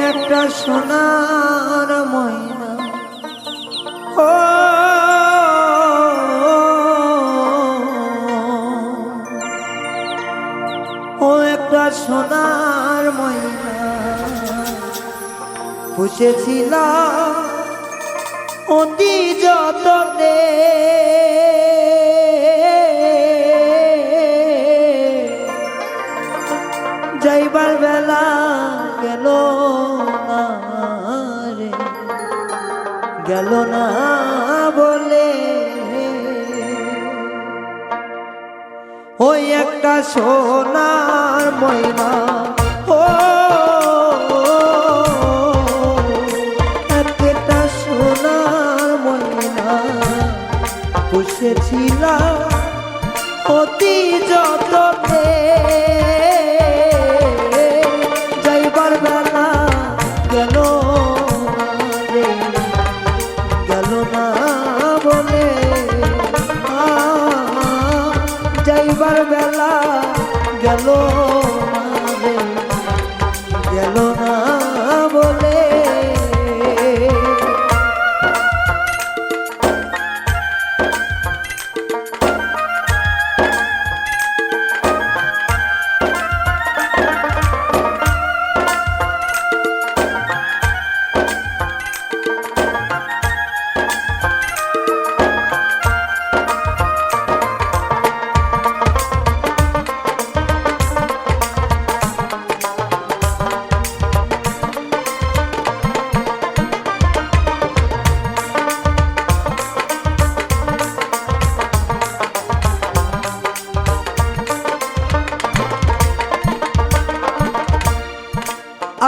একটা সোনার ময়না ও একটা সোনার ময়না পুষেছিলাম অতি যতনে যাইবার বেলা গেল না রে, গেল না বলে ওই একটা সোনার ময়না ও একটা সোনার ময়না পুষেছিলাম অতি যতনে যাইবার বেলা গেল রে, গেল না বলে যাইবার বেলা গেল না রে, গেল না বলে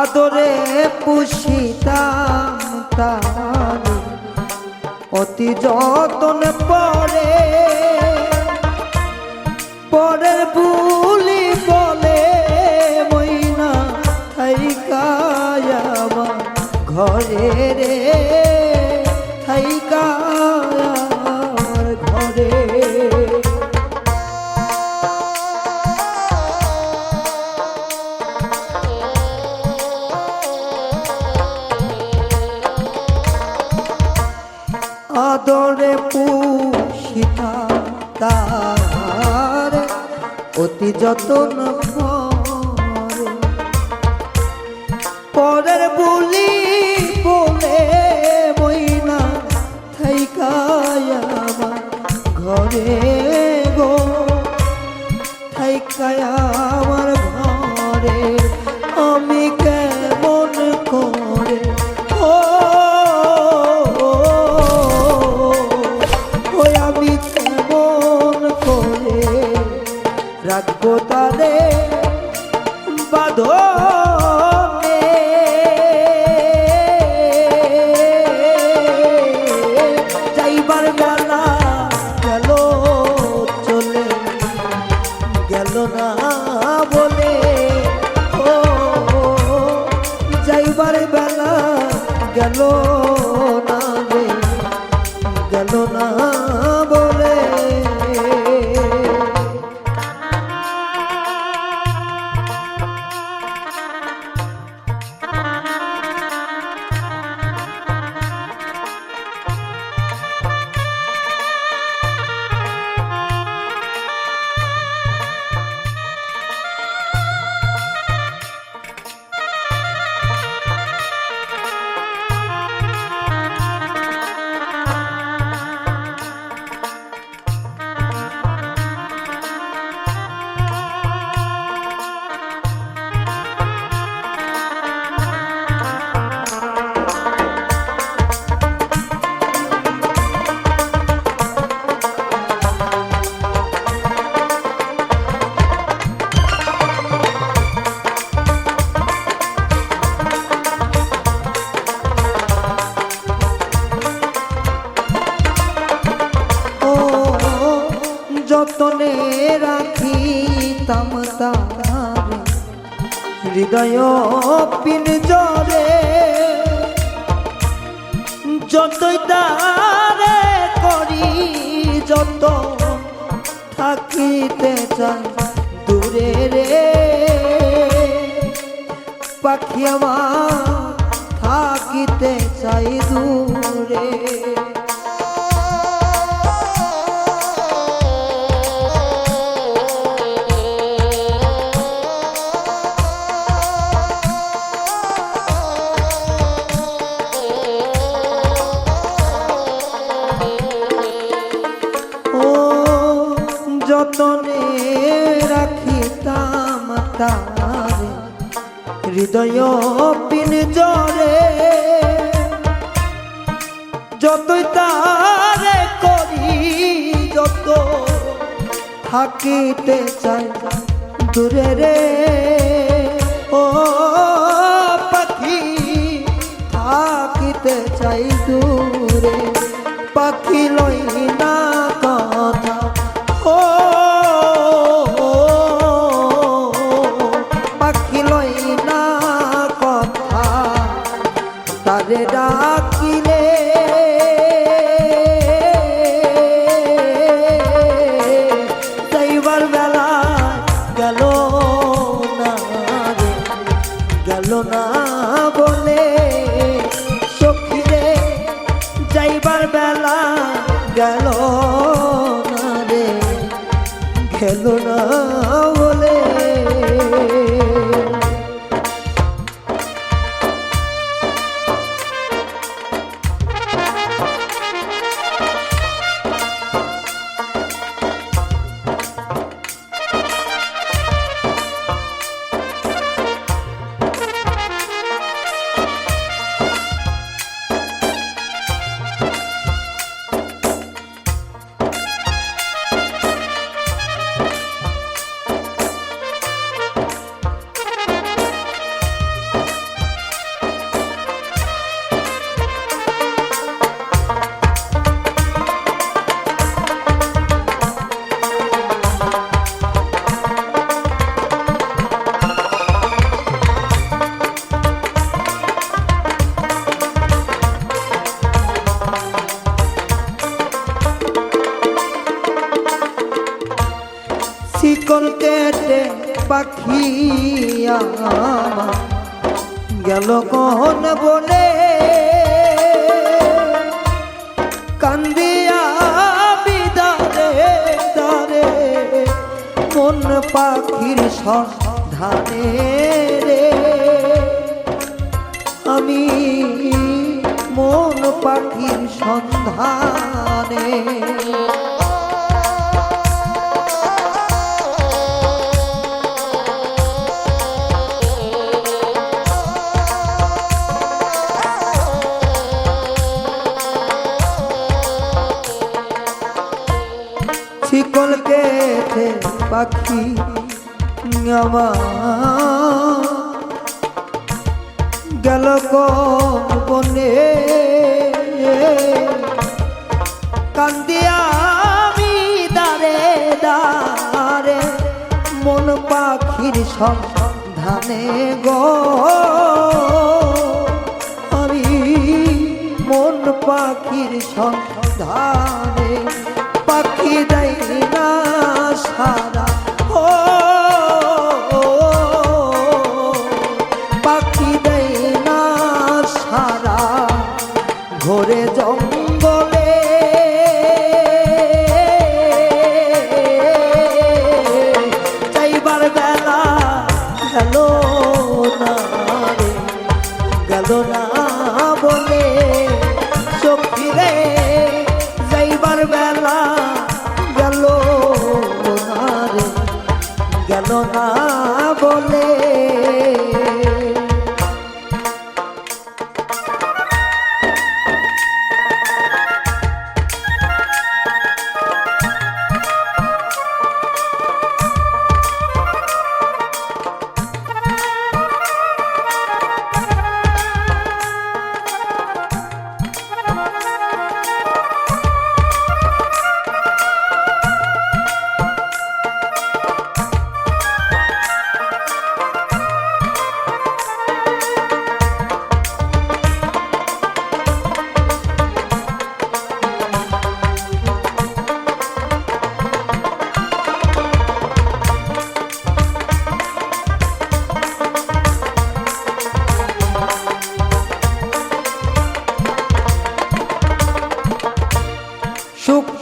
আদরে পুষিতাম তারে অতি যতন পরে পরের বুলি বলে ময়না থাইকায় আমার ঘরে রে, থাইকায় আমার ঘরে আদরে পুষিতা তার অতি যতন পরে পরের বুলি বলে ময়না থাইকায় আমার ঘরে গো, থাইকায় আমার ঘরে আমি কেমন করে রাখবো তারে বাঁধনে যাইবার বেলা গেল চলে, গেল না বলে ও যাইবার বেলা গেল না রে, গেল না বলে যতনে রাখিতাম তারে হৃদয় পিঞ্জরে যতই তারে করি যত থাকিতে চাই দূরে রে পাখি আমার থাকিতে চাই দূরে। যতনে রাখিতাম তারে হৃদয় পিঞ্জরে, যতই তারে করি যত থাকিতে চাই দূরে রে। ও পাখি থাকিতে চাই দূরে, পাখি লই না কথা। ও পাখি লই না কথা, তারে ডাকিলে যাইবার বেলা গেল না রে, গেল না বলে সখিরে, যাইবার বেলা গেল না রে, গেল না বলে। শিকল কেটে পাখি আমার গেল কখন বলে, কান্দিয়া বিদারে দারে মন পাখির সন্ধানে রে। আমি মন পাখির সন্ধানে, শিকল কেটে পাখি আমার গেল কোন বনে, কান্দিয়া আমি দারে দারে মন পাখির সন্ধানে গো। আমি মন পাখির সন্ধানে, পাখি দেয় না সারা। ও পাখি দেয় না সারা ঘোরে জঙ্গলে, যাইবার বেলা গেল না রে, গেল না বলে সখিরে, যাইবার বেলা গেল না রে, গেল না বলে।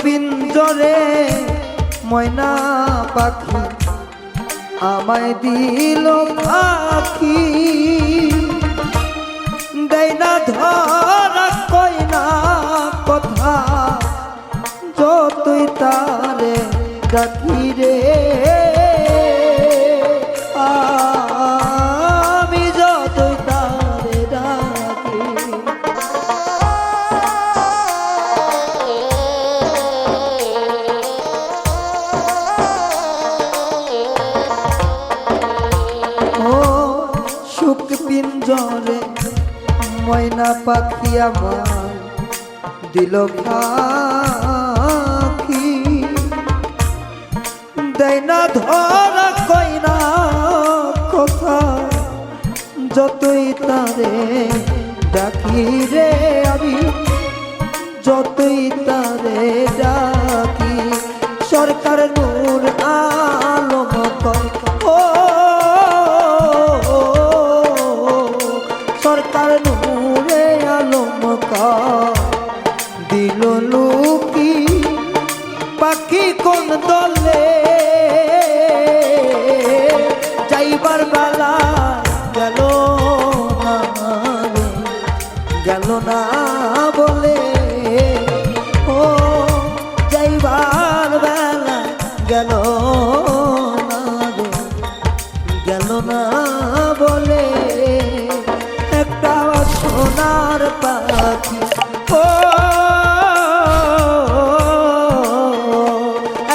পিঞ্জরে ময়না পাখি আমায় দিল পাখি দেয় না ধরা কই না কথা যতই তারে ডাকি রে আমি যতই তারে ডাকি সুখ পিঞ্জরে ময়না পাখি আমার দিল পাখি দেয় না ধরা কই না কথা যতই তারে ডাকি রে আমি যতই তারে ডাকি সরকার নূর আলম ও সরকার নূরে আলম দিল লুকি পাখি কোন দলে যাইবার বেলা গেল না রে, গেল না বলে ও যাইবার বেলা গেল না রে, গেল না বলে একটা সোনার পাখি ও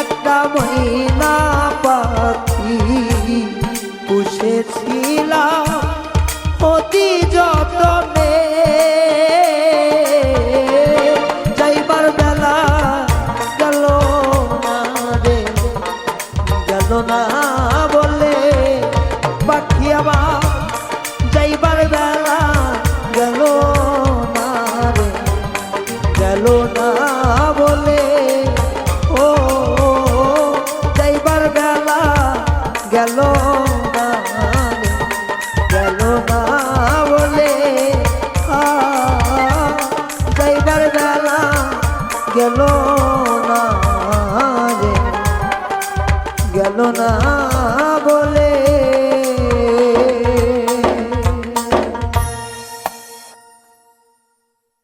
একটা ময়না পাখি পুষেছিলাম অতি যতনে যাইবার বেলা গেল না রে, গেল না বলে পাখি আমার যাইবার বেলা গেল না রে, গেল না বলে ও যাইবার বেলা গেল না রে, গেল না বলে যাইবার বেলা গেল না রে, গেল না